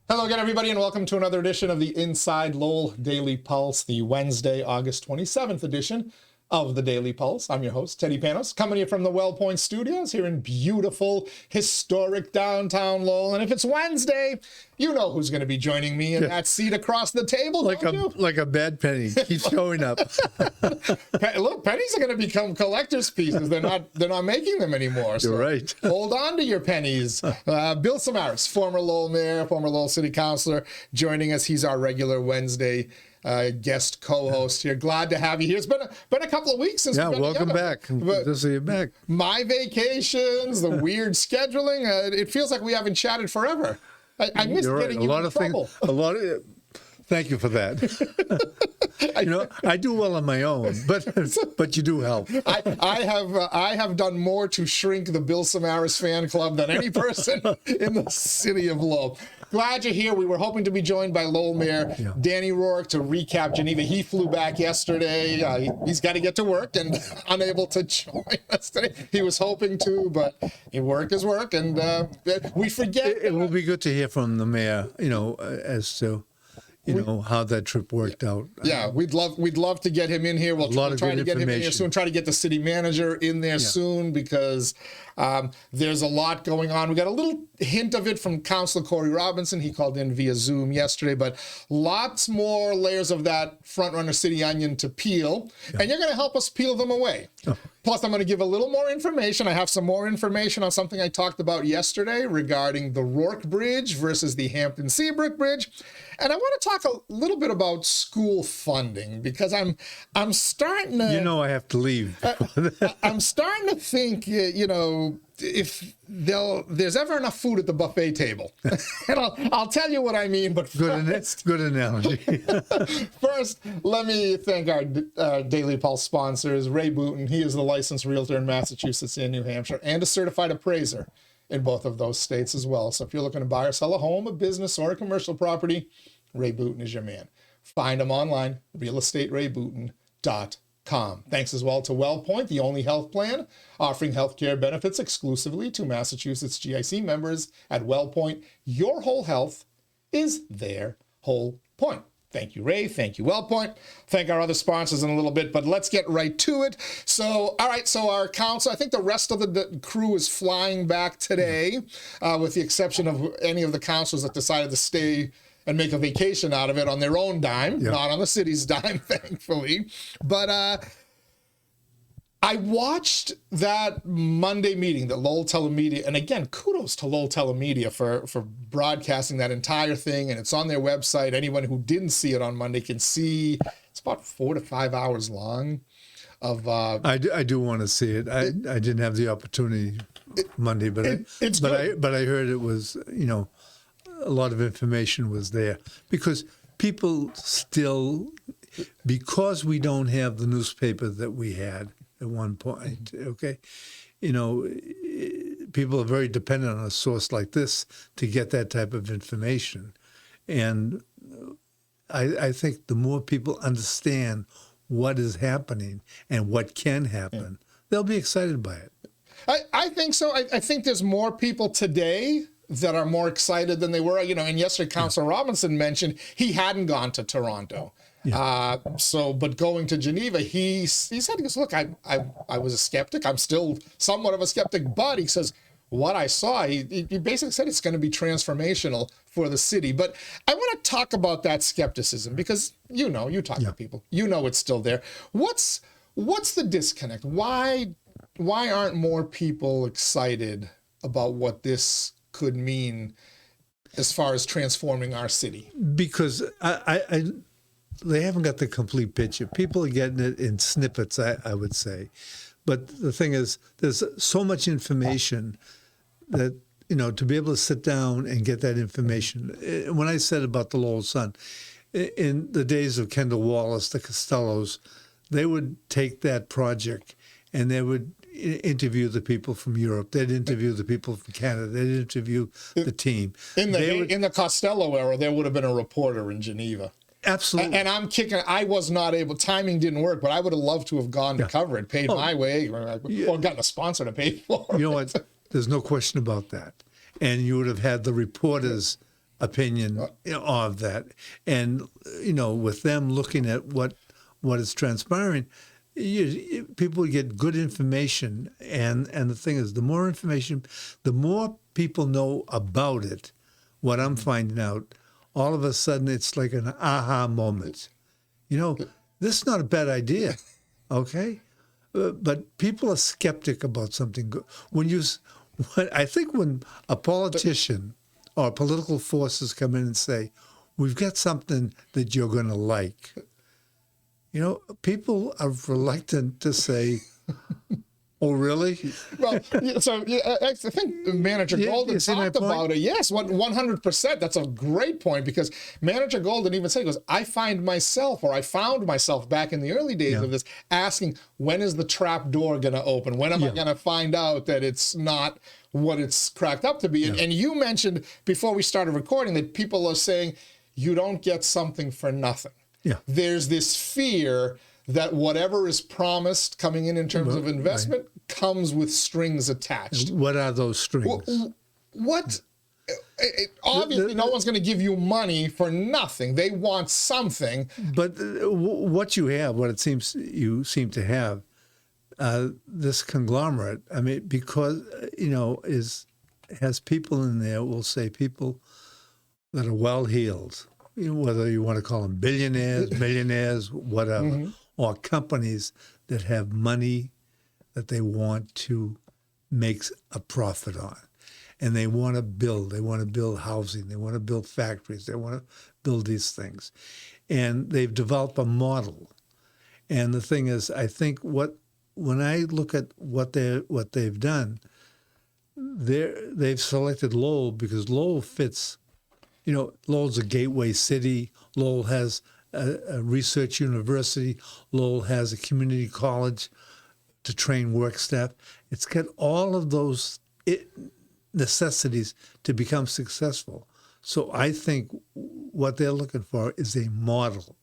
Hello again, everybody, and welcome to another edition of the Inside Lowell Daily Pulse, the Wednesday, August 27th edition of the Daily Pulse. I'm your host, Teddy Panos, coming to you from the Wellpoint Studios here in beautiful, historic downtown Lowell. And if it's Wednesday, you know who's going to be joining me in that seat across the table, like a bad penny keeps showing up. Look, pennies are going to become collector's pieces. They're not making them anymore. So You're right. Hold on to your pennies. Bill Samaras, former Lowell Mayor, former Lowell City Councilor, joining us. He's our regular Wednesday guest co-host here. Glad to have you here. It's been a couple of weeks since we've been welcome together. back. Good to see you back. My vacations, the weird scheduling. It feels like we haven't chatted forever. I miss getting you in trouble. Thank you for that. I do well on my own, but you do help. I have done more to shrink the Bill Samaras fan club than any person in the city of Lowell. Glad you're here. We were hoping to be joined by Lowell Mayor Danny Rourke to recap Geneva. He flew back yesterday. He's got to get to work and unable to join us today. He was hoping to, but work is work, and we forget. It will be good to hear from the mayor, as to how that trip worked out. Yeah, we'd love to get him in here. We'll try to get him in here soon. Try to get the city manager in there soon, because there's a lot going on. We got a little hint of it from Councilor Corey Robinson. He called in via Zoom yesterday, but lots more layers of that Frontrunner city onion to peel, and you're going to help us peel them away. Oh. Plus, I'm going to give a little more information. I have some more information on something I talked about yesterday regarding the Rourke Bridge versus the Hampton Seabrook Bridge. And I want to talk a little bit about school funding, because I'm starting to... I have to leave. I'm starting to think, if there's ever enough food at the buffet table. And I'll tell you what I mean, but first, good analogy. First, let me thank our Daily Pulse sponsors, Ray Booten. He is the licensed realtor in Massachusetts and New Hampshire, and a certified appraiser in both of those states as well. So if you're looking to buy or sell a home, a business, or a commercial property, Ray Booten is your man. Find him online, realestaterayBooten.com. Thanks as well to WellPoint, the only health plan offering healthcare benefits exclusively to Massachusetts GIC members at WellPoint. Your whole health is their whole point. Thank you, Ray. Thank you, WellPoint. Thank our other sponsors in a little bit, but let's get right to it. So, all right, so our council, I think the rest of the crew is flying back today, with the exception of any of the councilors that decided to stay and make a vacation out of it on their own dime, not on the city's dime, thankfully. But I watched that Monday meeting that Lowell Telemedia, and again, kudos to Lowell Telemedia for broadcasting that entire thing, and it's on their website. Anyone who didn't see it on Monday can see. It's about 4 to 5 hours long. I do want to see it. I didn't have the opportunity Monday, but I heard it was a lot of information was there, because people still, because we don't have the newspaper that we had at one point, people are very dependent on a source like this to get that type of information. And I think the more people understand what is happening and what can happen, they'll be excited by it. I think so. I think there's more people today that are more excited than they were. And yesterday, Councilor Robinson mentioned he hadn't gone to Toronto. But going to Geneva, he said, look, I was a skeptic. I'm still somewhat of a skeptic, but he says, what I saw, he basically said it's going to be transformational for the city. But I want to talk about that skepticism, because you talk to people, it's still there. What's the disconnect? Why aren't more people excited about what this could mean as far as transforming our city? Because they haven't got the complete picture. People are getting it in snippets, I would say. But the thing is, there's so much information that, to be able to sit down and get that information. When I said about the Lowell Sun, in the days of Kendall Wallace, the Costellos, they would take that project and they would interview the people from Europe. They'd interview the people from Canada. They'd interview the team. In the Costello era, there would have been a reporter in Geneva. Absolutely. And I'm kicking. I was not able. Timing didn't work, but I would have loved to have gone to cover it, paid my way, or gotten a sponsor to pay for it. You know what? There's no question about that. And you would have had the reporters opinion of that. And, with them looking at what is transpiring, people get good information. And the thing is, the more information, the more people know about it, what I'm finding out, all of a sudden it's like an aha moment. This is not a bad idea, okay? But people are skeptic about something. I think when a politician or political forces come in and say, we've got something that you're going to like, people are reluctant to say, oh, really? Well, I think Manager Golden talked about it. Yes, 100%. That's a great point, because Manager Golden even said, he goes, I found myself back in the early days of this asking, when is the trap door going to open? When am I going to find out that it's not what it's cracked up to be? And you mentioned before we started recording that people are saying you don't get something for nothing. Yeah. There's this fear that whatever is promised coming in terms of investment comes with strings attached. What are those strings? What? Obviously, no one's going to give you money for nothing. They want something. But what you have, what it seems you seem to have, this conglomerate, I mean, because, has people in there, we'll say people that are well-heeled, whether you want to call them billionaires, millionaires, whatever, or companies that have money that they want to make a profit on. And they want to build housing, they want to build factories, they want to build these things. And they've developed a model. And the thing is, I think when I look at what they've done, they've selected Lowell because Lowell fits. Lowell's a gateway city. Lowell has a research university. Lowell has a community college to train work staff. It's got all of those necessities to become successful. So I think what they're looking for is a model.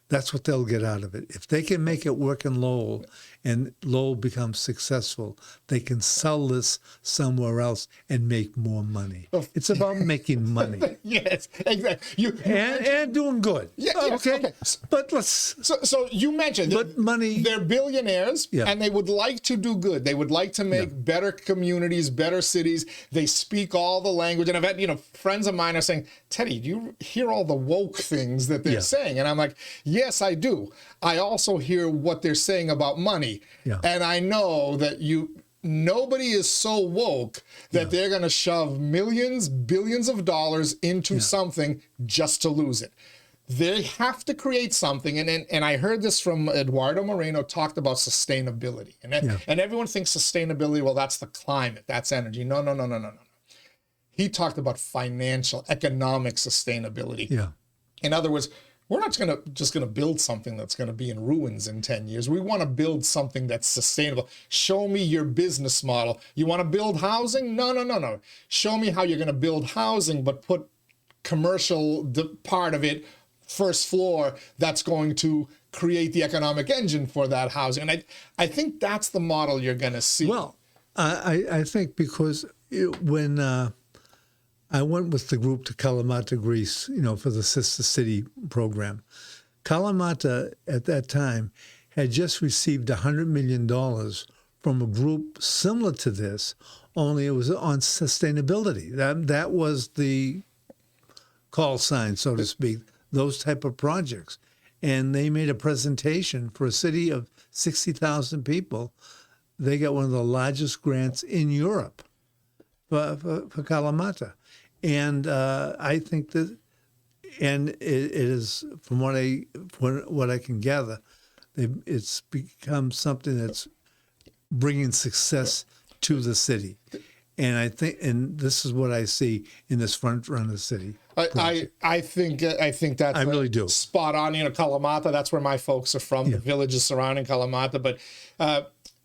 That's what they'll get out of it. If they can make it work in Lowell and Lowell becomes successful, they can sell this somewhere else and make more money. It's about making money. Yes, exactly. And doing good. Yeah, okay. But let's. So you mentioned, but money. They're billionaires, and they would like to do good. They would like to make better communities, better cities. They speak all the language. And I've had, friends of mine are saying, Teddy, do you hear all the woke things that they're saying? And I'm like, yes, I do. I also hear what they're saying about money. Yeah. And I know that nobody is so woke that they're going to shove millions, billions of dollars into something just to lose it. They have to create something. And I heard this from Eduardo Moreno, talked about sustainability. And everyone thinks sustainability, well, that's the climate, that's energy. No. He talked about financial, economic sustainability. Yeah. In other words, we're not just going to build something that's going to be in ruins in 10 years. We want to build something that's sustainable. Show me your business model. You want to build housing? No. Show me how you're going to build housing, but put commercial part of it, first floor, that's going to create the economic engine for that housing. And I think that's the model you're going to see. Well, I think because when I went with the group to Kalamata, Greece, for the Sister City program. Kalamata, at that time, had just received $100 million from a group similar to this, only it was on sustainability. That was the call sign, so to speak, those type of projects. And they made a presentation for a city of 60,000 people. They got one of the largest grants in Europe for Kalamata. And I think that, and it is, from what I can gather, it's become something that's bringing success to the city. And I think, and this is what I see in this Frontrunner city. I think that's I really do. Spot on. Kalamata, that's where my folks are from, the villages surrounding Kalamata. But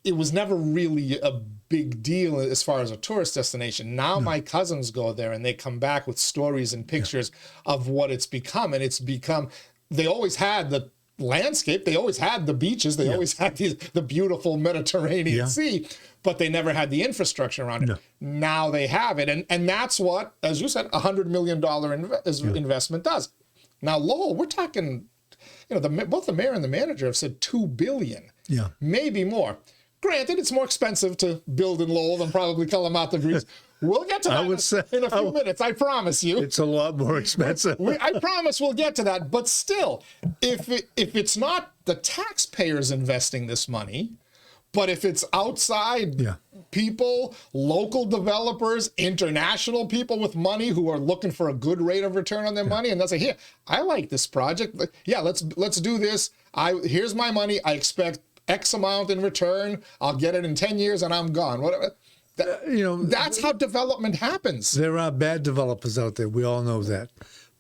it was never really a big deal as far as a tourist destination. Now my cousins go there and they come back with stories and pictures of what it's become. And it's become, they always had the landscape. They always had the beaches. They always had the beautiful Mediterranean Sea, but they never had the infrastructure around it. No. Now they have it. And that's what, as you said, $100 million investment does. Now, Lowell, we're talking, both the mayor and the manager have said $2 billion, maybe more. Granted, it's more expensive to build in Lowell than probably 𝐃𝐚𝐢𝐥𝐸. We'll get to that in a few minutes, I promise you. It's a lot more expensive. I promise we'll get to that. But still, if it's not the taxpayers investing this money, but if it's outside people, local developers, international people with money who are looking for a good rate of return on their money, and they'll say, here, I like this project. Yeah, let's do this. Here's my money. I expect X amount in return. I'll get it in 10 years and I'm gone. Whatever. That's how development happens. There are bad developers out there. We all know that.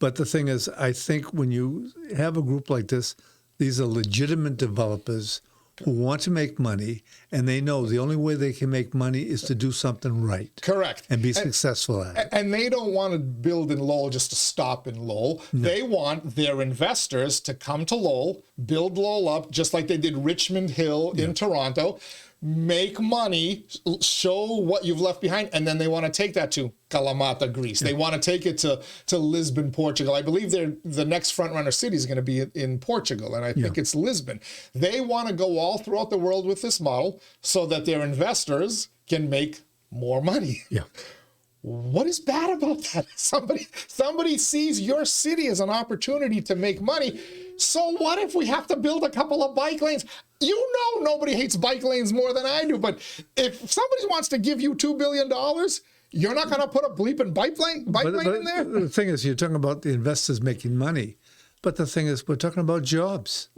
But the thing is, I think when you have a group like this, these are legitimate developers who want to make money, and they know the only way they can make money is to do something right. Correct. And be successful at it. And they don't want to build in Lowell just to stop in Lowell. No. They want their investors to come to Lowell, build Lowell up, just like they did Richmond Hill in Toronto, make money, show what you've left behind, and then they want to take that to Kalamata, Greece. They want to take it to Lisbon, Portugal. I believe the next frontrunner city is going to be in Portugal, and I think it's Lisbon. They want to go all throughout the world with this model so that their investors can make more money. Yeah. What is bad about that? Somebody sees your city as an opportunity to make money. So what if we have to build a couple of bike lanes? Nobody hates bike lanes more than I do, but if somebody wants to give you $2 billion, you're not going to put a bleeping bike lane in there? The thing is, you're talking about the investors making money, but the thing is, we're talking about jobs.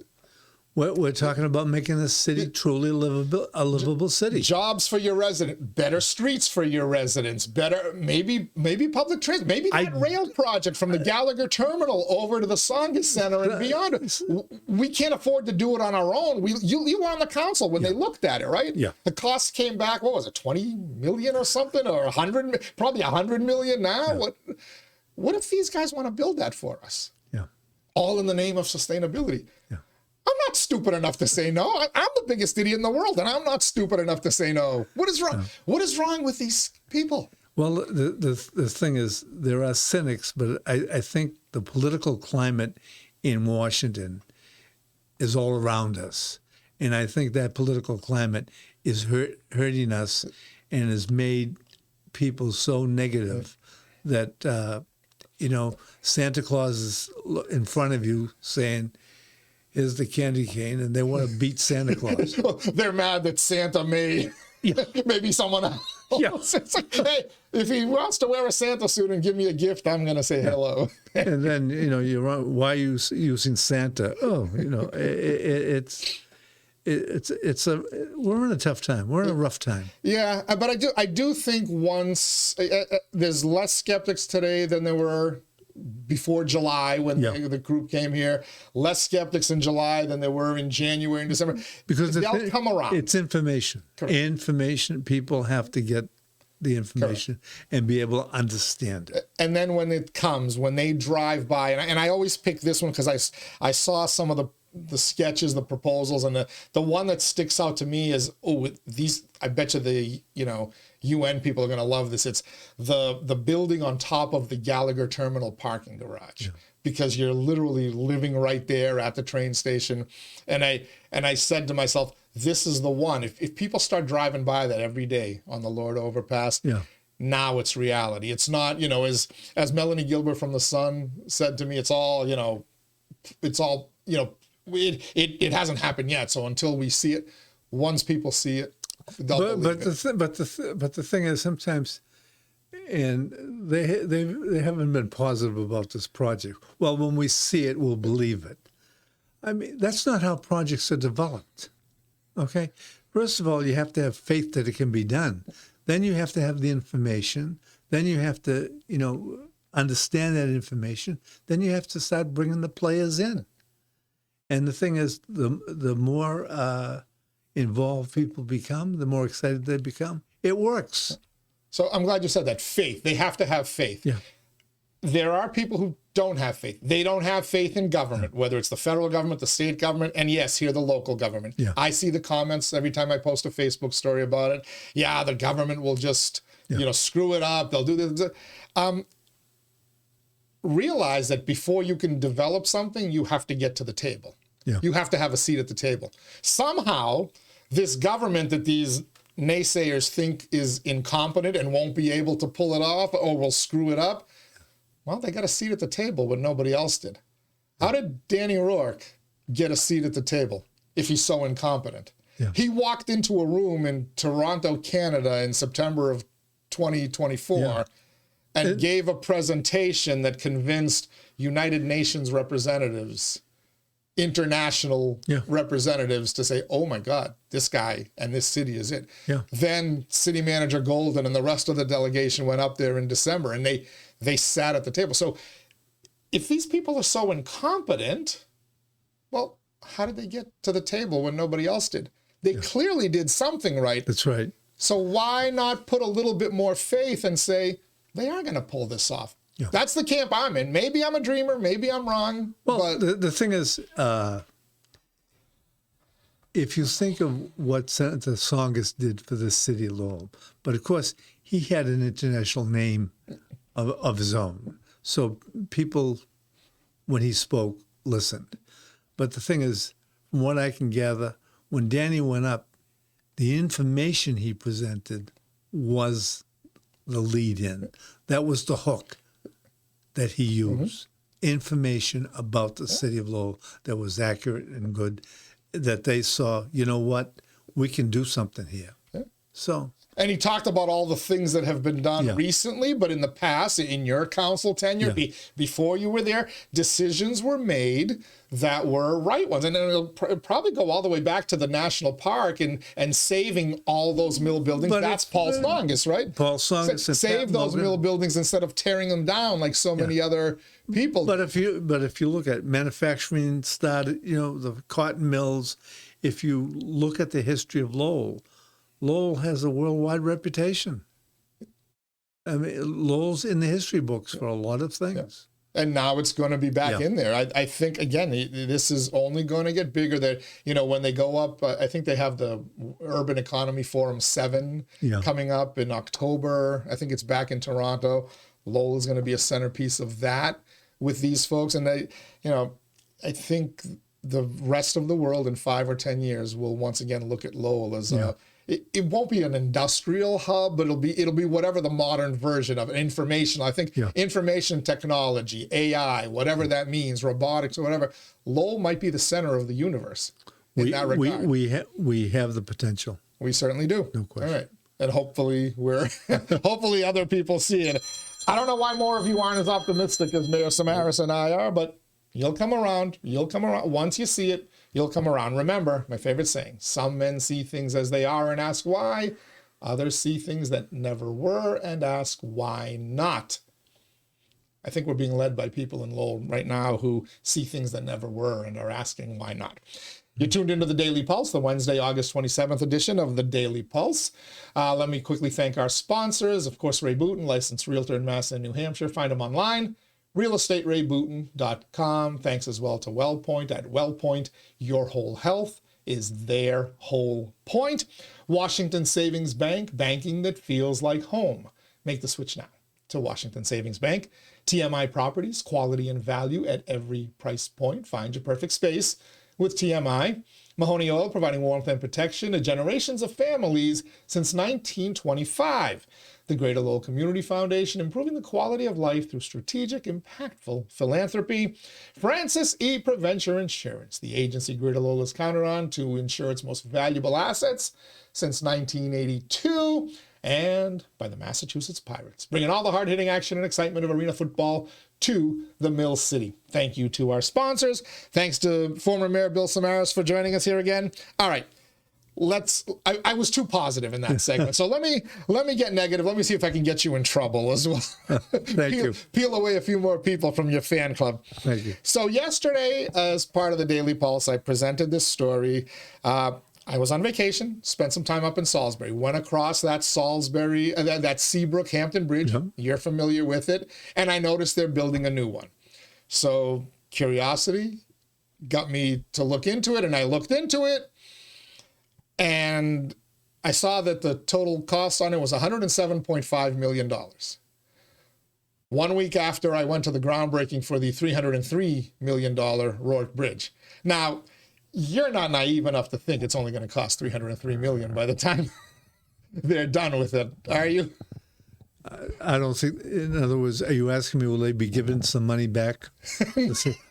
We're talking about making the city truly a livable city. Jobs for your residents, better streets for your residents, better maybe public transit, maybe that rail project from the Gallagher terminal over to the Songa Center and beyond. We can't afford to do it on our own. You were on the council when they looked at it, right? Yeah. The cost came back. What was it, 20 million or something, or 100? Probably 100 million now. Yeah. What if these guys want to build that for us? Yeah. All in the name of sustainability. Yeah. I'm not stupid enough to say no. I'm the biggest idiot in the world, and I'm not stupid enough to say no. What is wrong? What is wrong with these people? Well, the thing is, there are cynics, but I think the political climate in Washington is all around us. And I think that political climate is hurting us and has made people so negative that, Santa Claus is in front of you saying, here's the candy cane, and they want to beat Santa Claus. They're mad that Santa may maybe someone else. Yeah. It's like, hey, if he wants to wear a Santa suit and give me a gift, I'm going to say hello. And then, you're wrong. Why are you using Santa? Oh, we're in a tough time. We're in a rough time. Yeah, but I do think once there's less skeptics today than there were before July when the group came here. Less skeptics in July than there were in January and December. Because they'll come around. It's information. Correct. Information. People have to get the information and be able to understand it. And then when it comes, when they drive by, and I always pick this one because I saw some of the sketches, the proposals, and the one that sticks out to me is, I bet you the UN people are going to love this. It's the building on top of the Gallagher terminal parking garage, because you're literally living right there at the train station. And I said to myself, this is the one. If people start driving by that every day on the Lord Overpass, now it's reality. It's not, as Melanie Gilbert from The Sun said to me, it hasn't happened yet. So until we see it, once people see it, they'll believe it. But the thing is, sometimes, and they haven't been positive about this project. Well, when we see it, we'll believe it. I mean, that's not how projects are developed. Okay, first of all, you have to have faith that it can be done. Then you have to have the information. Then you have to, understand that information. Then you have to start bringing the players in. And the thing is, the more involved people become, the more excited they become. It works. So I'm glad you said that. Faith. They have to have faith. Yeah. there are people who don't have faith. They don't have faith in government, whether it's the federal government, the state government, and yes, here the local government. Yeah. I see the comments every time I post a Facebook story about it. Yeah, the government will just, screw it up. They'll do this. Realize that before you can develop something, you have to get to the table. Yeah. You have to have a seat at the table. Somehow, this government that these naysayers think is incompetent and won't be able to pull it off or will screw it up, well, they got a seat at the table when nobody else did. How did Danny O'Rourke get a seat at the table if he's so incompetent? Yeah. He walked into a room in Toronto, Canada in September of 2024 and gave a presentation that convinced United Nations representatives, international representatives, to say, oh my God, this guy and this city is it. Yeah. Then City Manager Golden and the rest of the delegation went up there in December and they sat at the table. So if these people are so incompetent, well, how did they get to the table when nobody else did? They clearly did something right. That's right. So why not put a little bit more faith and say, they are going to pull this off? Yeah. That's the camp I'm in. Maybe I'm a dreamer. Maybe I'm wrong. Well, but the thing is, if you think of what Senator Tsongas did for the city of Lowell, but of course, he had an international name of his own. So people, when he spoke, listened. But the thing is, from what I can gather, when Danny went up, the information he presented was the lead in. That was the hook that he used. Information about the city of Lowell that was accurate and good, that they saw, you know what, we can do something here. So. And he talked about all the things that have been done recently, but in the past, in your council tenure, before you were there, decisions were made that were right ones. And it'll probably go all the way back to the national park and saving all those mill buildings. But that's Paul Tsongas, right? Paul Tsongas. Save those mill buildings instead of tearing them down like so many other people. But if you look at manufacturing started, the cotton mills, if you look at the history of Lowell, Lowell has a worldwide reputation. I mean, Lowell's in the history books for a lot of things. And now it's going to be back in there. I think, again, this is only going to get bigger. That, when they go up, I think they have the Urban Economy Forum 7 coming up in October. I think it's back in Toronto. Lowell is going to be a centerpiece of that with these folks. And I think the rest of the world in 5 or 10 years will once again look at Lowell as it won't be an industrial hub, but it'll be whatever the modern version of information. I think information technology, AI, whatever that means, robotics or whatever. Lowell might be the center of the universe in that regard. We have the potential. We certainly do. No question. All right, and hopefully hopefully other people see it. I don't know why more of you aren't as optimistic as Mayor Samaras and I are, but you'll come around. You'll come around once you see it. You'll come around. Remember, my favorite saying, some men see things as they are and ask why. Others see things that never were and ask why not. I think we're being led by people in Lowell right now who see things that never were and are asking why not. You're tuned into the Daily Pulse, the Wednesday, August 27th edition of the Daily Pulse. Let me quickly thank our sponsors. Of course, Ray Booten, licensed realtor in Mass and New Hampshire. Find him online. realestaterayBooten.com. Thanks as well to WellPoint at WellPoint. Your whole health is their whole point. Washington Savings Bank, banking that feels like home. Make the switch now to Washington Savings Bank. TMI Properties, quality and value at every price point. Find your perfect space with TMI. Mahoney Oil, providing warmth and protection to generations of families since 1925. The Greater Lowell Community Foundation, improving the quality of life through strategic, impactful philanthropy. Francis E. Preventure Insurance, the agency Greater Lowell is counted on to insure its most valuable assets since 1982. And by the Massachusetts Pirates, bringing all the hard-hitting action and excitement of arena football to the Mill City. Thank you to our sponsors. Thanks to former Mayor Bill Samaras for joining us here again. All right. I was too positive in that segment. So let me get negative. Let me see if I can get you in trouble as well. Thank you. Peel away a few more people from your fan club. Thank you. So yesterday, as part of the Daily Pulse, I presented this story. I was on vacation, spent some time up in Salisbury, went across that that Seabrook Hampton Bridge. Yeah. You're familiar with it. And I noticed they're building a new one. So curiosity got me to look into it, and I looked into it, and I saw that the total cost on it was $107.5 million. 1 week after I went to the groundbreaking for the $303 million Rourke Bridge. Now, you're not naive enough to think it's only going to cost $303 million by the time they're done with it, are you? I don't think, in other words, are you asking me, will they be giving some money back?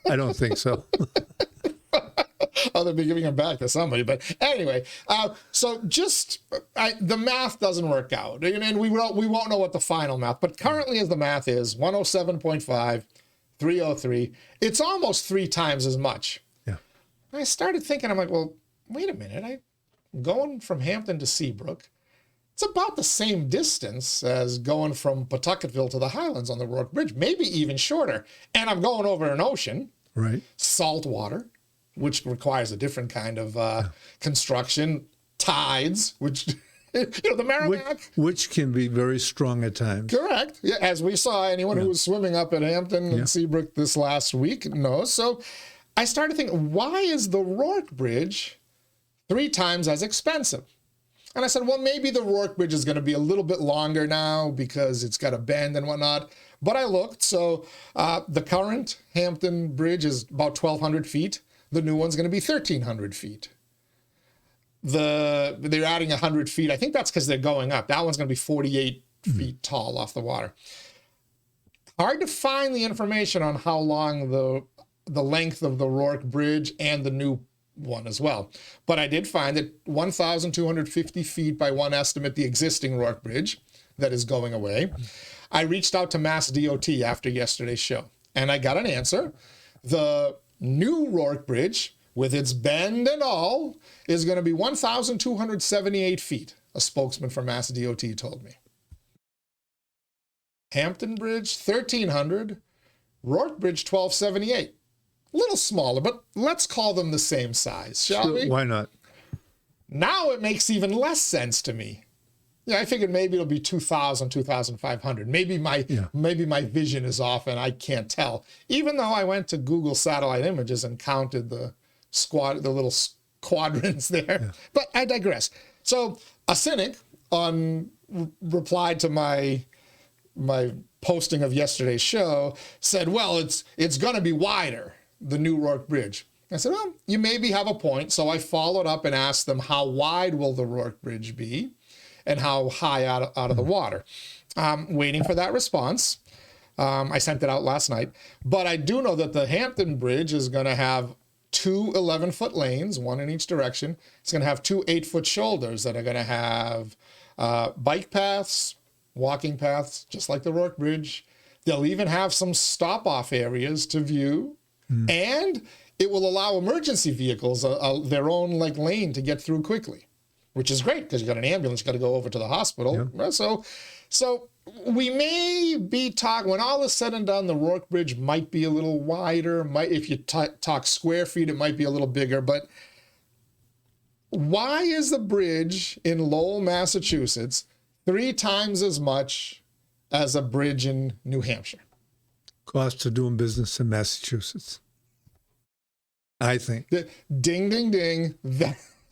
I don't think so. Oh, they'll be giving them back to somebody. But anyway, so the math doesn't work out. And we won't know what the final math, but currently as the math is 107.5, 303. It's almost 3 times as much. Yeah. I started thinking, I'm like, well, wait a minute. I'm going from Hampton to Seabrook. It's about the same distance as going from Pawtucketville to the Highlands on the Rourke Bridge, maybe even shorter. And I'm going over an ocean, Right. salt water, which requires a different kind of construction, tides, which, the Merrimack. Which can be very strong at times. Correct. Yeah, as we saw, anyone who was swimming up at Hampton and Seabrook this last week knows. So I started thinking, why is the Rourke Bridge 3 times as expensive? And I said, well, maybe the Rourke Bridge is going to be a little bit longer now because it's got a bend and whatnot. But I looked. So the current Hampton Bridge is about 1,200 feet. The new one's going to be 1,300 feet. They're adding 100 feet. I think that's because they're going up. That one's going to be 48 feet tall off the water. Hard to find the information on how long the length of the Rourke Bridge and the new one as well. But I did find that 1,250 feet by one estimate, the existing Rourke Bridge that is going away. I reached out to Mass DOT after yesterday's show, and I got an answer. The new Rourke Bridge, with its bend and all, is going to be 1,278 feet, a spokesman for Mass DOT told me. Hampton Bridge, 1,300. Rourke Bridge, 1,278. A little smaller, but let's call them the same size, shall we? Why not? Now it makes even less sense to me. Yeah, I figured maybe it'll be 2,000, 2,500. Maybe my vision is off and I can't tell. Even though I went to Google satellite images and counted the little quadrants there. Yeah. But I digress. So a cynic replied to my posting of yesterday's show, said, well, it's going to be wider, the new Rourke Bridge. I said, well, you maybe have a point. So I followed up and asked them, how wide will the Rourke Bridge be and how high out of the water? Waiting for that response. I sent it out last night. But I do know that the Hampton Bridge is going to have 2 11-foot lanes, one in each direction. It's going to have 2 8-foot shoulders that are going to have bike paths, walking paths, just like the Rourke Bridge. They'll even have some stop-off areas to view. And it will allow emergency vehicles their own lane to get through quickly, which is great because you got an ambulance, you got to go over to the hospital. Yeah. So we may be talking, when all is said and done, the Rourke Bridge might be a little wider. If you talk square feet, it might be a little bigger. But why is the bridge in Lowell, Massachusetts, 3 times as much as a bridge in New Hampshire? Cost of doing business in Massachusetts, I think. Ding, ding, ding.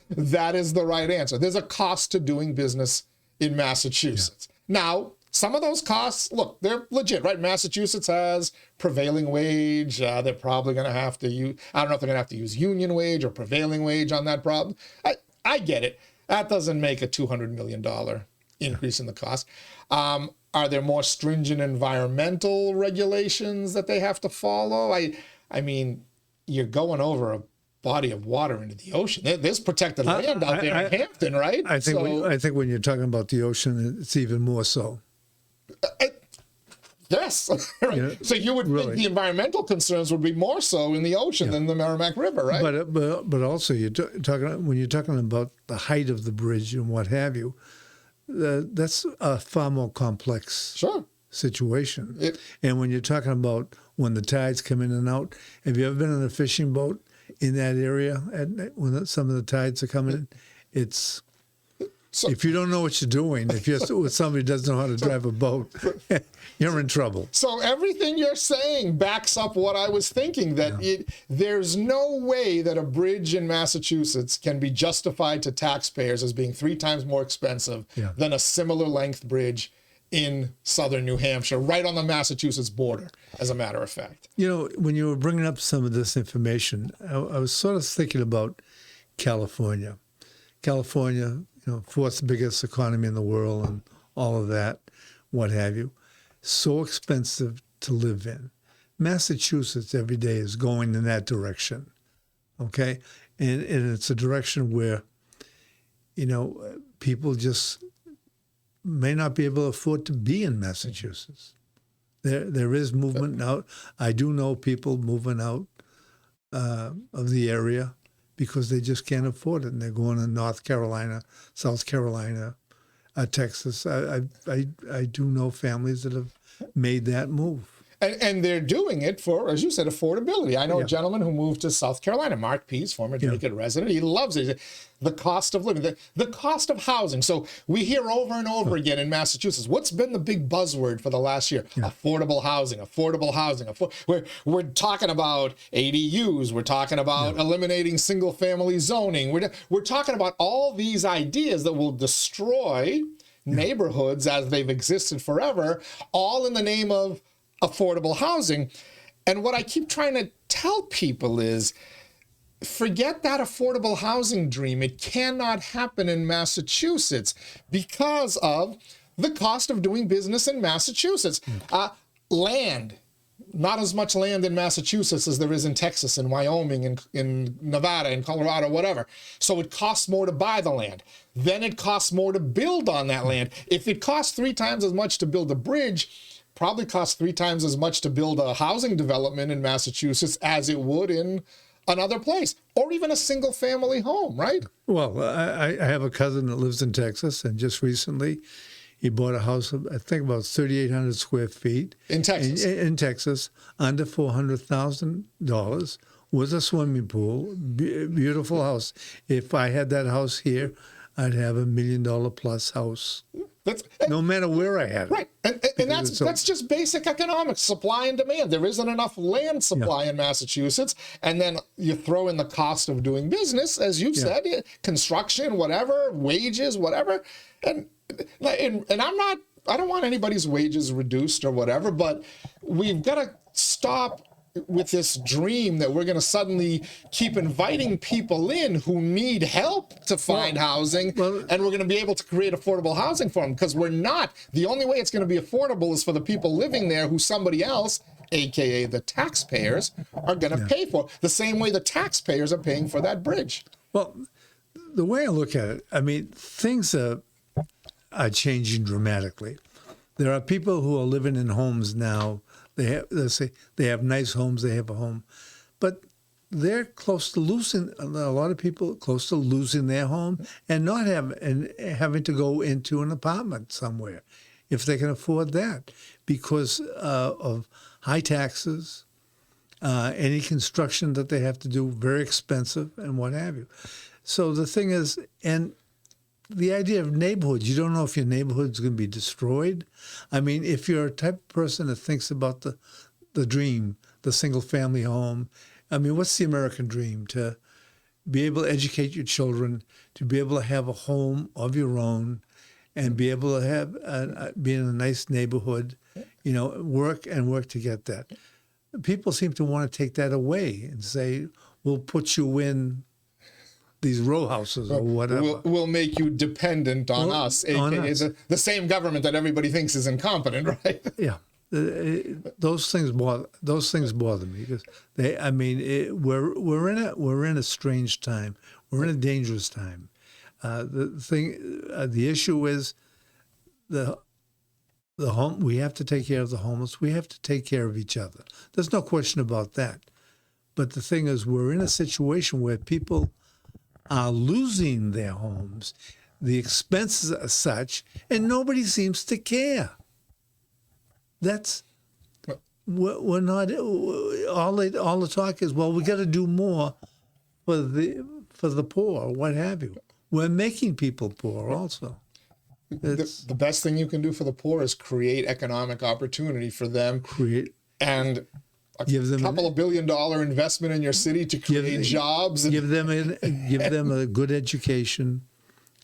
That is the right answer. There's a cost to doing business in Massachusetts. Yeah. Now, some of those costs, look, they're legit, right? Massachusetts has prevailing wage. They're probably going to have to use, I don't know if they're going to have to use union wage or prevailing wage on that problem. I get it. That doesn't make a $200 million increase in the cost. Are there more stringent environmental regulations that they have to follow? I mean, you're going over a body of water into the ocean. There's protected land out there in Hampton, right? I think when you're talking about the ocean, it's even more so. Yes. Right. You know, so you would think the environmental concerns would be more so in the ocean than the Merrimack River, right? But also when you're talking about the height of the bridge and what have you, that's a far more complex situation. And when you're talking about when the tides come in and out, have you ever been on a fishing boat in that area when some of the tides are coming in? it's So- if you don't know what you're doing, if you're with somebody who doesn't know how to drive a boat, you're in trouble. So everything you're saying backs up what I was thinking, that there's no way that a bridge in Massachusetts can be justified to taxpayers as being 3 times more expensive than a similar length bridge in southern New Hampshire, right on the Massachusetts border, as a matter of fact. You know, when you were bringing up some of this information, I was sort of thinking about California. California, you know, 4th biggest economy in the world and all of that, what have you. So expensive to live in. Massachusetts every day is going in that direction, okay? And it's a direction where, you know, people just may not be able to afford to be in Massachusetts. There is movement out. I do know people moving out of the area because they just can't afford it, and they're going to North Carolina, South Carolina, Texas. I do know families that have made that move. And they're doing it for, as you said, affordability. I know a gentleman who moved to South Carolina, Mark Pease, former Drake resident. He loves it. The cost of living, the cost of housing. So we hear over and over again in Massachusetts, what's been the big buzzword for the last year? Affordable housing, affordable housing. We're talking about ADUs. We're talking about eliminating single-family zoning. We're talking about all these ideas that will destroy neighborhoods as they've existed forever, all in the name of affordable housing. And what I keep trying to tell people is, forget that affordable housing dream. It cannot happen in Massachusetts because of the cost of doing business in Massachusetts. Land, not as much land in Massachusetts as there is in Texas and Wyoming and in Nevada and Colorado, whatever. So it costs more to buy the land. Then it costs more to build on that land. If it costs 3 times as much to build a bridge, probably costs 3 times as much to build a housing development in Massachusetts as it would in another place, or even a single family home, right? Well, I have a cousin that lives in Texas, and just recently he bought a house of, I think, about 3,800 square feet. In Texas? In Texas, under $400,000 with a swimming pool, beautiful house. If I had that house here, I'd have $1 million plus house. No matter where I had it. Right. And that's just basic economics, supply and demand. There isn't enough land supply in Massachusetts. And then you throw in the cost of doing business, as you said, construction, whatever, wages, whatever. And I don't want anybody's wages reduced or whatever, but we've got to stop with this dream that we're going to suddenly keep inviting people in who need help to find housing, and we're going to be able to create affordable housing for them, because we're not. The only way it's going to be affordable is for the people living there who somebody else, aka the taxpayers, are going to pay for, the same way the taxpayers are paying for that bridge. Well, the way I look at it, I mean, things are changing dramatically. There are people who are living in homes now. Let's say they have nice homes, they have a home, but they're close to losing. A lot of people close to losing their home and not having to go into an apartment somewhere, if they can afford that, because of high taxes, any construction that they have to do, very expensive, and what have you. So the thing is, and the idea of neighborhoods, you don't know if your neighborhood's going to be destroyed. I mean, if you're a type of person that thinks about the dream, the single-family home, I mean, what's the American dream? To be able to educate your children, to be able to have a home of your own, and be able to have be in a nice neighborhood, you know, work to get that. People seem to want to take that away and say, we'll put you in these row houses or whatever. We'll make you dependent on us, aka the same government that everybody thinks is incompetent, right? Yeah, those things bother me, because we're in a strange time. We're in a dangerous time. The issue is the home. We have to take care of the homeless. We have to take care of each other. There's no question about that. But the thing is, we're in a situation where people are losing their homes. The expenses are such, and nobody seems to care. We're not. All the talk is, well, we got to do more for the poor, what have you. we're making people poor also. The best thing you can do for the poor is create economic opportunity for them. And give them couple of $1 billion investment in your city to create jobs. Give them a good education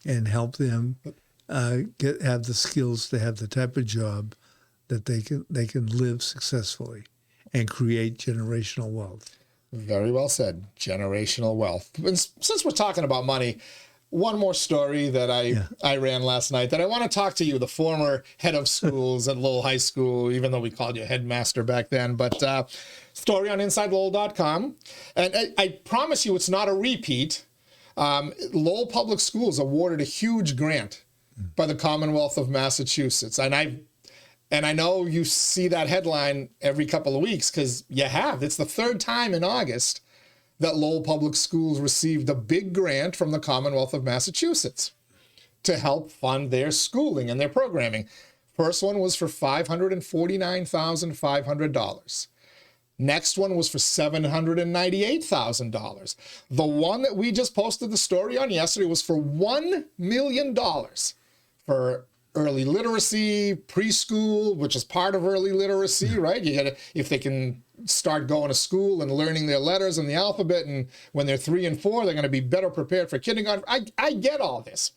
and help them have the skills to have the type of job that they can live successfully and create generational wealth. Very well said. Generational wealth. And since we're talking about money, one more story that I ran last night that I want to talk to you, the former head of schools at Lowell High School, even though we called you headmaster back then, but story on InsideLowell.com. And I promise you it's not a repeat. Lowell Public Schools awarded a huge grant by the Commonwealth of Massachusetts. And I know you see that headline every couple of weeks because you have. It's the third time in August that Lowell Public Schools received a big grant from the Commonwealth of Massachusetts to help fund their schooling and their programming. First one was for $549,500. Next one was for $798,000. The one that we just posted the story on yesterday was for $1 million for early literacy, preschool, which is part of early literacy, right? You gotta, if they can start going to school and learning their letters and the alphabet, and when they're 3 and 4, they're going to be better prepared for kindergarten. I get all this.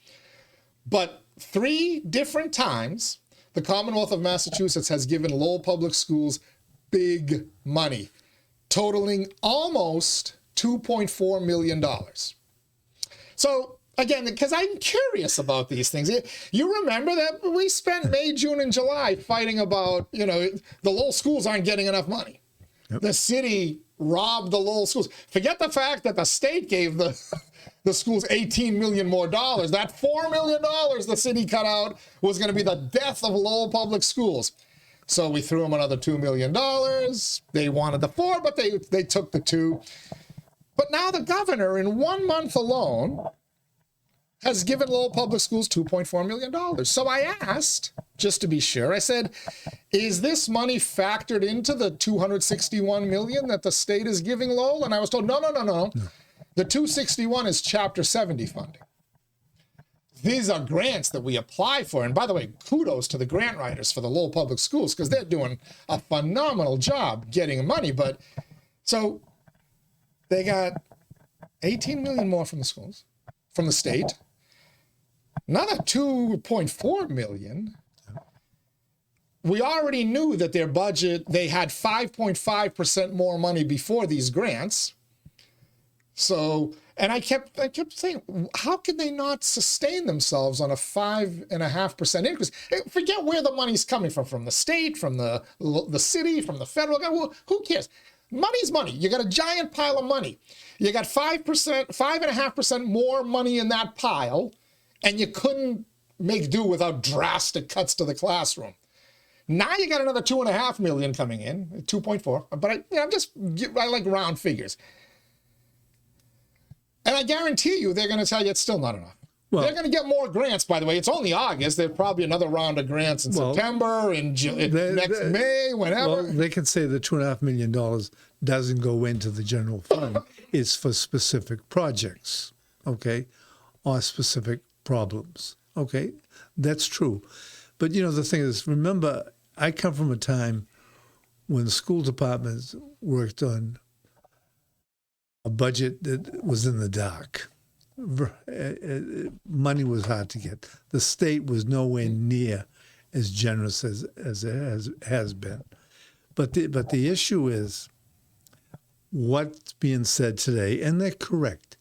But 3 different times, the Commonwealth of Massachusetts has given Lowell Public Schools big money, totaling almost $2.4 million. So, again, because I'm curious about these things. You remember that we spent May, June, and July fighting about, the Lowell schools aren't getting enough money. Yep. The city robbed the Lowell schools. Forget the fact that the state gave the schools $18 million more. That $4 million the city cut out was going to be the death of Lowell Public Schools. So we threw them another $2 million. They wanted the 4, but they took the 2. But now the governor, in 1 month alone, has given Lowell Public Schools $2.4 million. So I asked, just to be sure, I said, is this money factored into the $261 million that the state is giving Lowell? And I was told, no. The 261 is Chapter 70 funding. These are grants that we apply for. And by the way, kudos to the grant writers for the Lowell Public Schools, because they're doing a phenomenal job getting money. But so they got $18 million more from the schools, from the state. Another $2.4 million. We already knew that their budget, they had 5.5% more money before these grants. So, and I kept saying, how can they not sustain themselves on a 5.5% increase? Forget where the money's coming from the state, from the city, from the federal government. Who cares? Money's money. You got a giant pile of money. You got 5.5% more money in that pile, and you couldn't make do without drastic cuts to the classroom. Now you got another $2.5 million coming in, 2.4. But I like round figures. And I guarantee you they're going to tell you it's still not enough. Well, they're going to get more grants, by the way. It's only August. There's probably another round of grants in September, in next May, whenever. Well, they can say the $2.5 million doesn't go into the general fund. It's for specific projects, okay, or specific problems, okay? That's true. But, the thing is, remember, I come from a time when school departments worked on a budget that was in the dark. Money was hard to get. The state was nowhere near as generous as it has been. But the issue is what's being said today, and they're correct.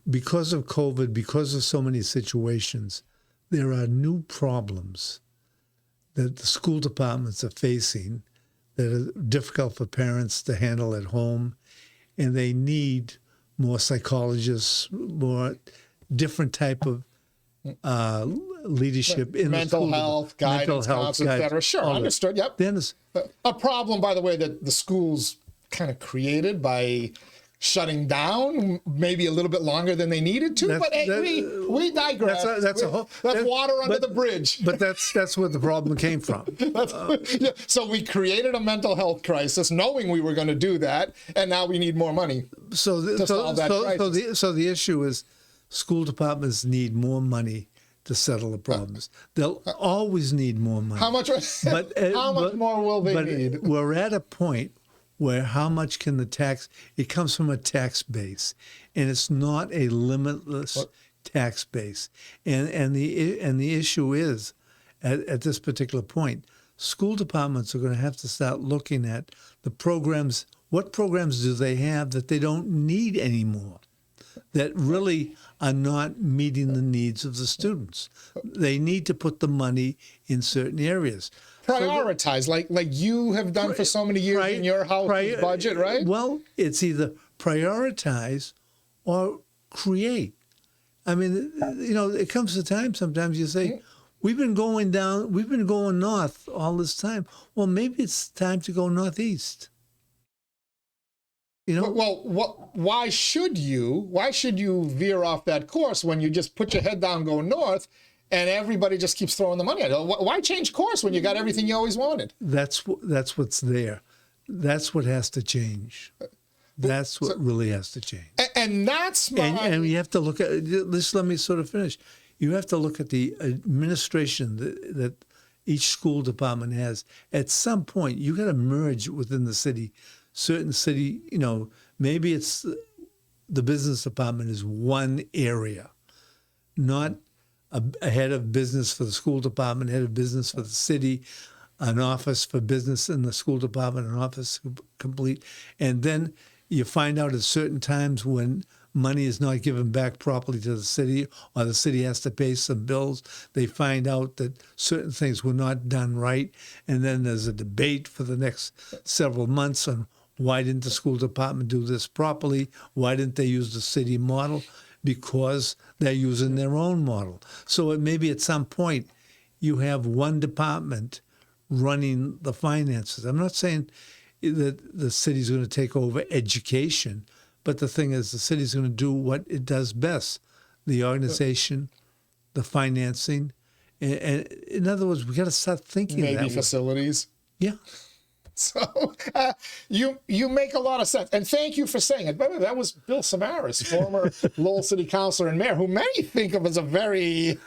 Because of COVID, because of so many situations, there are new problems that the school departments are facing that are difficult for parents to handle at home, and they need more psychologists, more different type of leadership in mental the health, guidance, counsel, et cetera. Sure, understood. Yep. A problem, by the way, that the schools kind of created by shutting down maybe a little bit longer than they needed to. But we digress. That's water under the bridge. But that's where the problem came from. So we created a mental health crisis, knowing we were going to do that, and now we need more money to solve that crisis. So the issue is school departments need more money to settle the problems. They'll always need more money. How much? But, how much more will they need? We're at a point where how much can the tax? It comes from a tax base, and it's not a limitless tax base. And the issue is, at this particular point, school departments are going to have to start looking at the programs. What programs do they have that they don't need anymore, that really are not meeting the needs of the students? They need to put the money in certain areas. Prioritize, like you have done for so many years in your house budget, right? Well, it's either prioritize or create. I mean, it comes to time sometimes you say, we've been going north all this time. Well, maybe it's time to go northeast. Well, why should you veer off that course when you just put your head down, go north, and everybody just keeps throwing the money at it? Why change course when you got everything you always wanted? That's what's there. That's what has to change. That's what really has to change. And that's my... And you have to look at this. Let me sort of finish. You have to look at the administration that each school department has. At some point, you got to merge within the city. Certain city, maybe it's the business department is one area, not a head of business for the school department, head of business for the city, an office for business in the school department, an office complete. And then you find out at certain times when money is not given back properly to the city, or the city has to pay some bills. They find out that certain things were not done right. And then there's a debate for the next several months on why didn't the school department do this properly? Why didn't they use the city model? Because they're using their own model. So maybe at some point you have one department running the finances. I'm not saying that the city's going to take over education, but the thing is the city's going to do what it does best: the organization, the financing. And in other words, we got to start thinking maybe that way. Facilities. Yeah. So you make a lot of sense, and thank you for saying it. By the way, that was Bill Samaras, former Lowell City Councilor and Mayor, who many think of as a very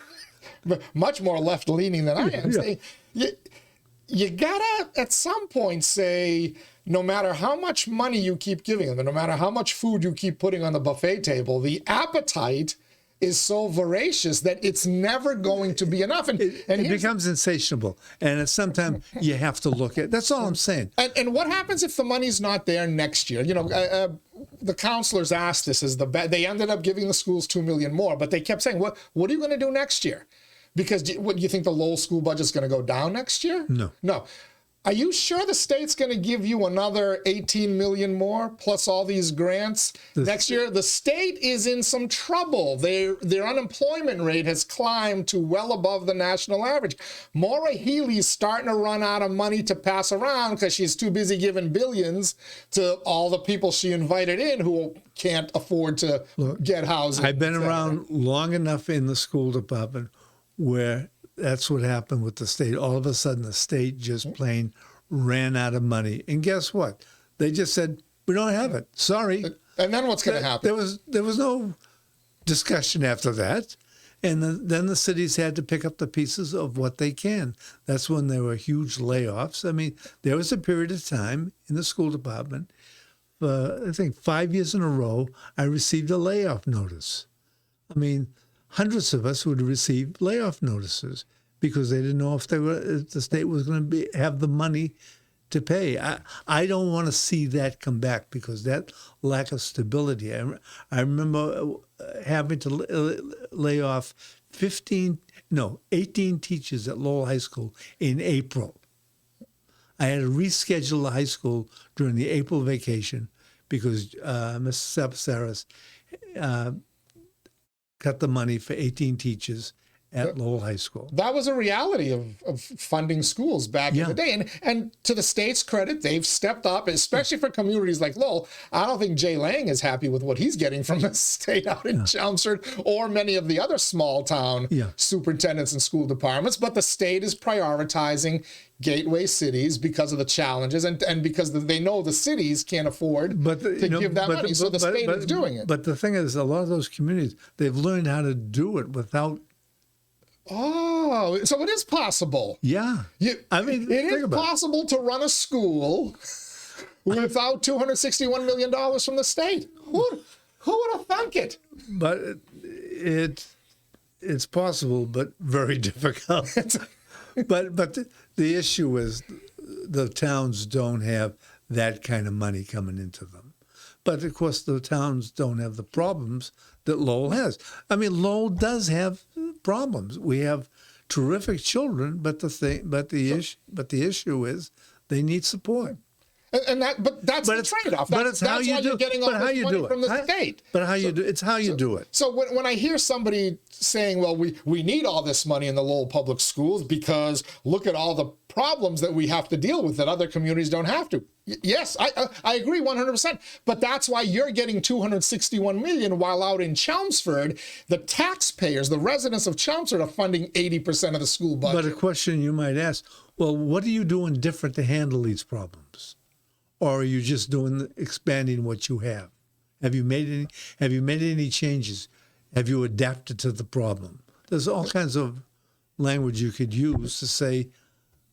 much more left-leaning than I am. Yeah. You gotta at some point say, no matter how much money you keep giving them, no matter how much food you keep putting on the buffet table, the appetite is so voracious that it's never going to be enough. And it becomes insatiable. And at some time you have to look at, that's all I'm saying. And what happens if the money's not there next year? The counselors asked this they ended up giving the schools $2 million more, but they kept saying, what are you going to do next year? Because do you think the Lowell school budget's going to go down next year? No. Are you sure the state's going to give you another $18 million more plus all these grants next year? The state is in some trouble. Their unemployment rate has climbed to well above the national average. Maura Healey's starting to run out of money to pass around because she's too busy giving billions to all the people she invited in who can't afford to get housing. I've been around long enough in the school department where that's what happened with the state. All of a sudden, the state just plain ran out of money. And guess what? They just said, we don't have it. Sorry. And then what's going to happen? There was no discussion after that. And then the cities had to pick up the pieces of what they can. That's when there were huge layoffs. I mean, there was a period of time in the school department, I think 5 years in a row, I received a layoff notice. I mean, hundreds of us would receive layoff notices because they didn't know if the state was going to have the money to pay. I don't want to see that come back because that lack of stability. I remember having to lay off 18 teachers at Lowell High School in April. I had to reschedule the high school during the April vacation because Mr. Sapasaris got the money for 18 teachers, at Lowell High School. That was a reality of funding schools back in the day. And to the state's credit, they've stepped up, especially for communities like Lowell. I don't think Jay Lang is happy with what he's getting from the state out in Chelmsford or many of the other small town superintendents and school departments. But the state is prioritizing gateway cities because of the challenges and because they know the cities can't afford to give that money. So the state is doing it. But the thing is, a lot of those communities, they've learned how to do it without. Oh, so it is possible. Yeah. I mean, it is possible to run a school without $261 million from the state. Who would have thunk it? But it's possible, but very difficult. but the issue is the towns don't have that kind of money coming into them. But of course, the towns don't have the problems that Lowell has. I mean, Lowell does have problems. We have terrific children, but the issue is they need support. But that's the trade-off. That's how you're getting all this money from the state. But how you do it's how you do it. So when I hear somebody saying, "Well, we need all this money in the Lowell public schools because look at all the problems that we have to deal with that other communities don't have to." Yes, I agree 100%. But that's why you're getting $261 million, while out in Chelmsford, the taxpayers, the residents of Chelmsford, are funding 80% of the school budget. But a question you might ask: well, what are you doing different to handle these problems? Or are you just expanding what you have? Have you made any changes? Have you adapted to the problem? There's all kinds of language you could use to say,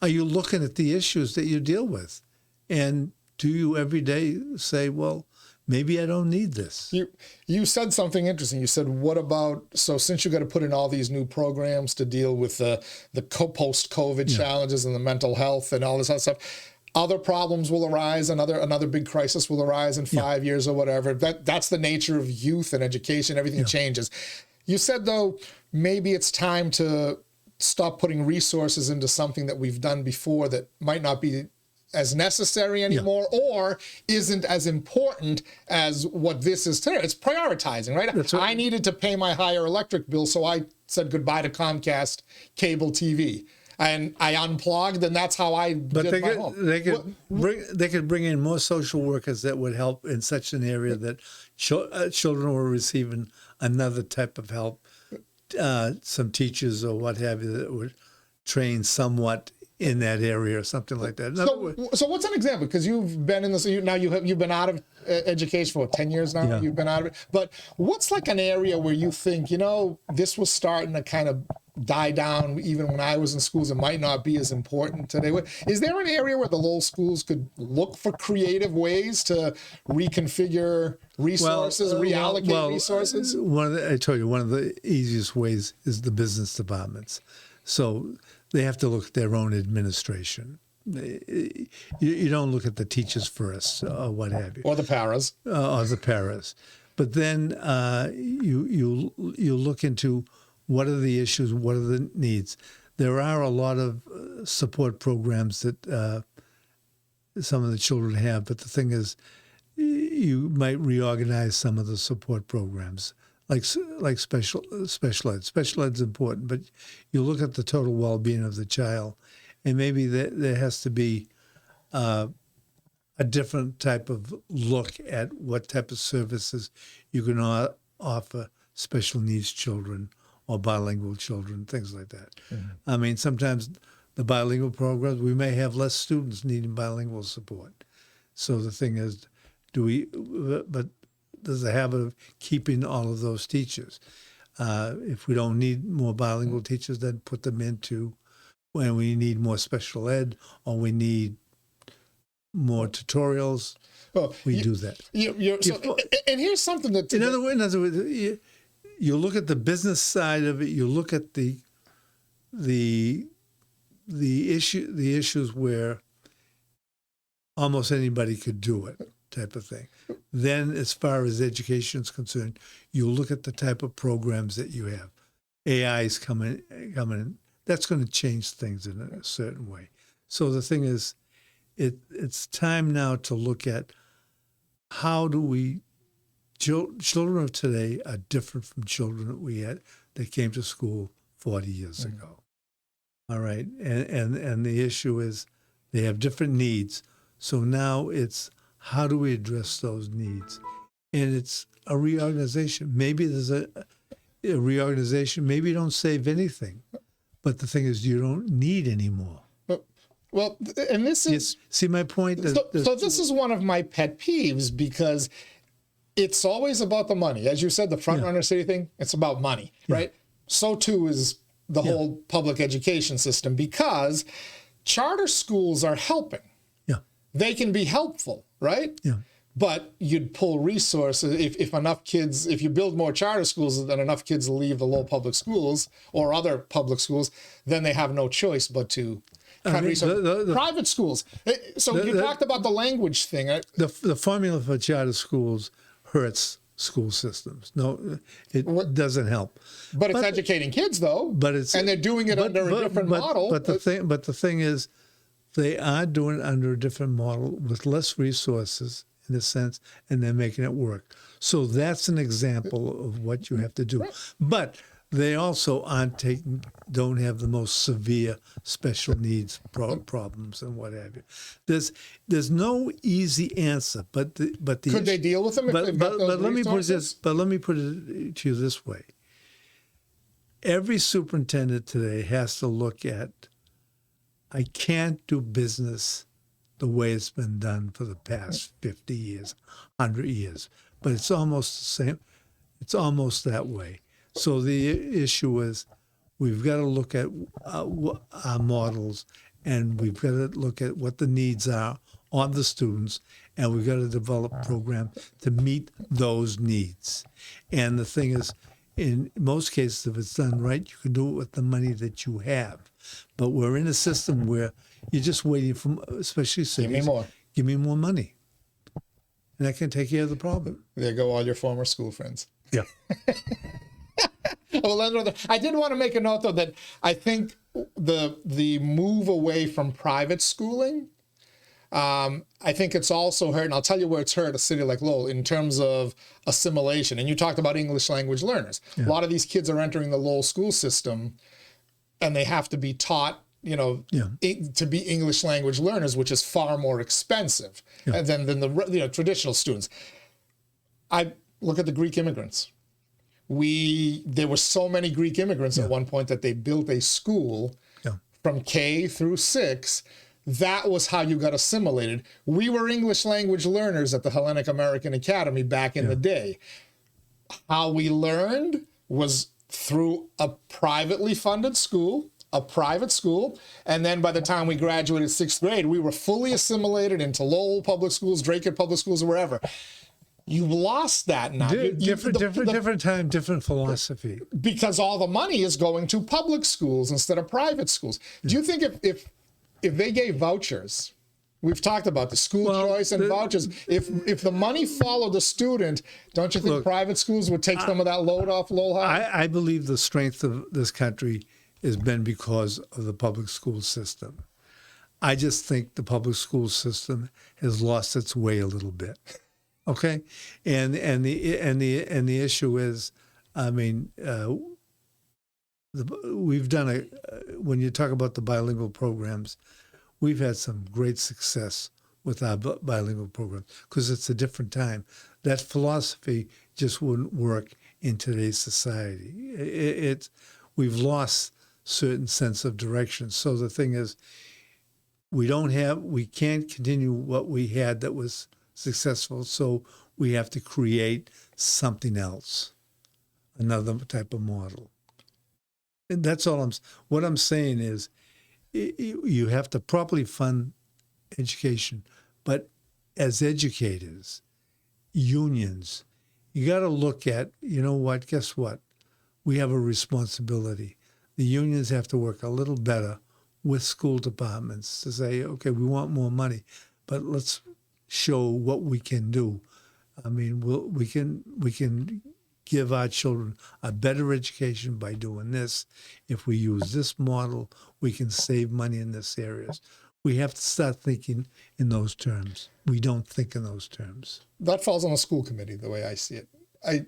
are you looking at the issues that you deal with? And do you every day say, well, maybe I don't need this? You said something interesting. You said, what about, so since you've got to put in all these new programs to deal with the post-COVID challenges and the mental health and all this other stuff, other problems will arise, another big crisis will arise in 5 years or whatever. That's the nature of youth and education. Everything changes. You said, though, maybe it's time to stop putting resources into something that we've done before that might not be as necessary anymore or isn't as important as what this is today. It's prioritizing, right? That's right. I needed to pay my higher electric bill, so I said goodbye to Comcast cable TV. And I unplugged, and that's how I did my home. They could bring in more social workers that would help in such an area that children were receiving another type of help. Some teachers or what have you that would train somewhat in that area or something like that. So what's an example? Because you've been in this now. You've been out of education for 10 years now. Yeah. You've been out of it. But what's like an area where you think, this was starting to kind of die down even when I was in schools? It might not be as important today. Is there an area where the Lowell schools could look for creative ways to reconfigure resources, reallocate resources? I told you, one of the easiest ways is the business departments. So they have to look at their own administration. You don't look at the teachers first or what have you. Or the paras. But then you look into what are the issues, what are the needs. There are a lot of support programs that some of the children have, but the thing is, you might reorganize some of the support programs, like special ed. Special ed's important, but you look at the total well-being of the child, and maybe there has to be a different type of look at what type of services you can offer special needs children or bilingual children, things like that. Mm-hmm. I mean, sometimes the bilingual programs, we may have less students needing bilingual support. So the thing is, there's a habit of keeping all of those teachers. If we don't need more bilingual teachers, then put them into when we need more special ed or we need more tutorials. Well, we do that. And here's something that... In other words, you look at the business side of it. You look at the issues where almost anybody could do it, type of thing. Then, as far as education is concerned, you look at the type of programs that you have. AI is coming in. That's going to change things in a certain way. So the thing is, it's time now to look at how do we. Children of today are different from children that we had that came to school 40 years ago. All right. And the issue is they have different needs. So now it's how do we address those needs? And it's a reorganization. Maybe there's a reorganization. Maybe you don't save anything. But the thing is, you don't need any more. Well, and this is... See my point? So this is one of my pet peeves because it's always about the money. As you said, the Frontrunner city thing, it's about money, right? So too is the whole public education system because charter schools are helping. Yeah. They can be helpful, right? Yeah. But you'd pull resources if enough kids, if you build more charter schools, then enough kids leave the Lowell public schools or other public schools, then they have no choice but to cut resources. Private schools. So you talked about the language thing. The formula for charter schools hurts school systems. No, it doesn't help. But it's educating kids, though. And they're doing it under a different model. But the thing is, they are doing it under a different model with less resources, in a sense, and they're making it work. So that's an example of what you have to do. Right. But they also don't have the most severe special needs problems and what have you. There's no easy answer, but could they deal with them if they've got those resources? But let me put it to you this way: every superintendent today has to look at, I can't do business the way it's been done for the past 50 years, 100 years, but it's almost the same. It's almost that way. So the issue is we've got to look at our models, and we've got to look at what the needs are of the students, and we've got to develop programs to meet those needs. And the thing is, in most cases, if it's done right, you can do it with the money that you have. But we're in a system where you're just waiting for, especially cities, give me more. Give me more money. And that can take care of the problem. There go all your former school friends. Yeah. Well, I did want to make a note, though, that I think the move away from private schooling, I think it's also hurt, and I'll tell you where it's hurt a city like Lowell in terms of assimilation. And you talked about English language learners. Yeah. A lot of these kids are entering the Lowell school system, and they have to be taught, to be English language learners, which is far more expensive than the traditional students. I look at the Greek immigrants. There were so many Greek immigrants at one point that they built a school from K through 6. That was how you got assimilated. We were English language learners at the Hellenic American Academy back in the day. How we learned was through a privately funded school, a private school, and then by the time we graduated 6th grade, we were fully assimilated into Lowell public schools, Drake public schools, or wherever. You've lost that now. Different time, different philosophy. Because all the money is going to public schools instead of private schools. Do you think if they gave vouchers, we've talked about the school choice and vouchers, if the money followed the student, don't you think private schools would take some of that load off Lowell High? I believe the strength of this country has been because of the public school system. I just think the public school system has lost its way a little bit. Okay, and the issue is, I mean, we've done when you talk about the bilingual programs, we've had some great success with our bilingual programs because it's a different time. That philosophy just wouldn't work in today's society. We've lost certain sense of direction. So the thing is, we can't continue what we had that was successful, so we have to create something else, another type of model. And that's all what I'm saying is you have to properly fund education, but as educators, unions, you got to look at, guess what? We have a responsibility. The unions have to work a little better with school departments to say, okay, we want more money, but let's show what we can do. I mean, we can give our children a better education by doing this. If we use this model, we can save money in this areas. We have to start thinking in those terms. We don't think in those terms. That falls on the school committee, the way I see it.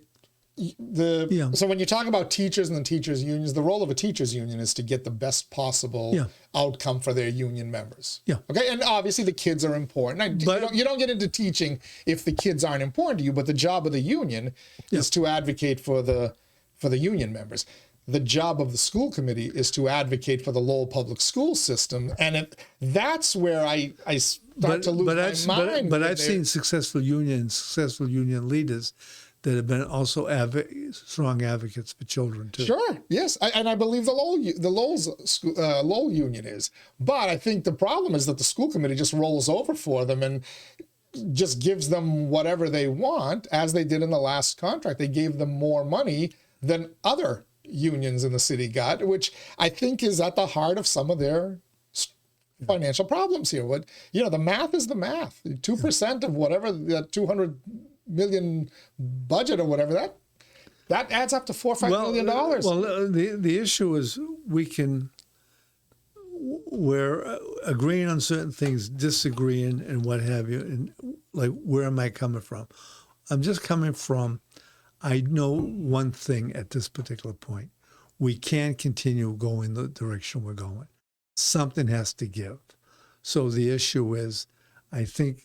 So when you talk about teachers and the teachers unions, the role of a teachers union is to get the best possible outcome for their union members. Yeah. Okay. And obviously the kids are important. You don't get into teaching if the kids aren't important to you, but the job of the union is to advocate for the union members. The job of the school committee is to advocate for the Lowell public school system. And that's where I start to lose my mind. But I've seen successful union leaders that have been also strong advocates for children too. Sure, yes, and I believe the Lowell union is. But I think the problem is that the school committee just rolls over for them and just gives them whatever they want, as they did in the last contract. They gave them more money than other unions in the city got, which I think is at the heart of some of their financial problems here. The math is the math. 2% of whatever the 200 million budget or whatever, that adds up to $4 or $5 million. Well, the issue is we're agreeing on certain things, disagreeing, and what have you. And like, where am I coming from? I'm just coming from, I know one thing at this particular point: we can't continue going the direction we're going. Something has to give. So the issue is, I think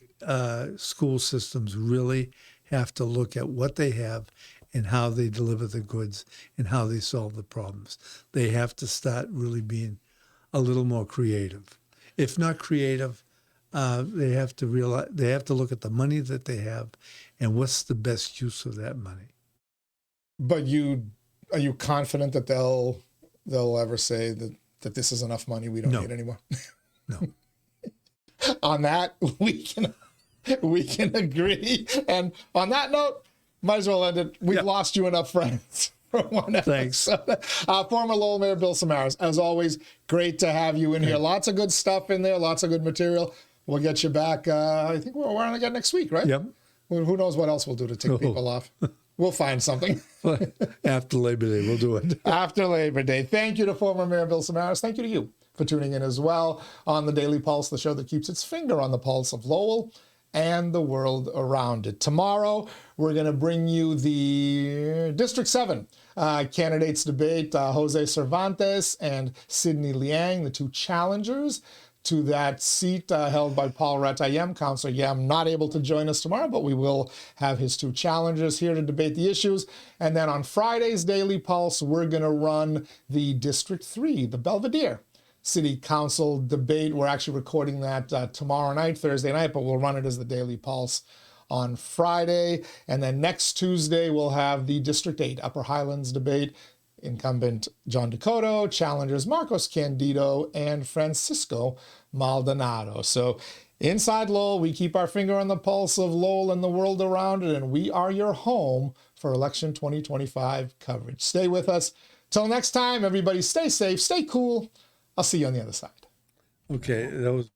school systems really have to look at what they have and how they deliver the goods and how they solve the problems. They have to start really being a little more creative. If not creative, they have to look at the money that they have and what's the best use of that money. But are you confident that they'll ever say that this is enough money, we don't need anymore? No. On that, we can agree. And on that note, might as well end it. We've lost you enough friends for one episode. Thanks. Former Lowell Mayor Bill Samaras, as always, great to have you in here. Lots of good stuff in there, lots of good material. We'll get you back. I think we're on again next week, right? Yep. Who knows what else we'll do to tick people off. We'll find something. After Labor Day, we'll do it. After Labor Day. Thank you to former Mayor Bill Samaras. Thank you to you for tuning in as well on the Daily Pulse, the show that keeps its finger on the pulse of Lowell and the world around it. Tomorrow, we're going to bring you the District 7 candidates debate, Jose Cervantes and Sidney Liang, the two challengers to that seat held by Paul Ratayem. Councillor Yam not able to join us tomorrow, but we will have his two challengers here to debate the issues. And then on Friday's Daily Pulse, we're going to run the District 3, the Belvedere City Council debate. We're actually recording that tomorrow night, Thursday night, but we'll run it as the Daily Pulse on Friday. And then next Tuesday, we'll have the District 8 Upper Highlands debate. Incumbent John Dakota, challengers Marcos Candido and Francisco Maldonado. So inside Lowell, we keep our finger on the pulse of Lowell and the world around it, and we are your home for election 2025 coverage. Stay with us. Till next time, everybody, stay safe, stay cool. I'll see you on the other side. Okay, that was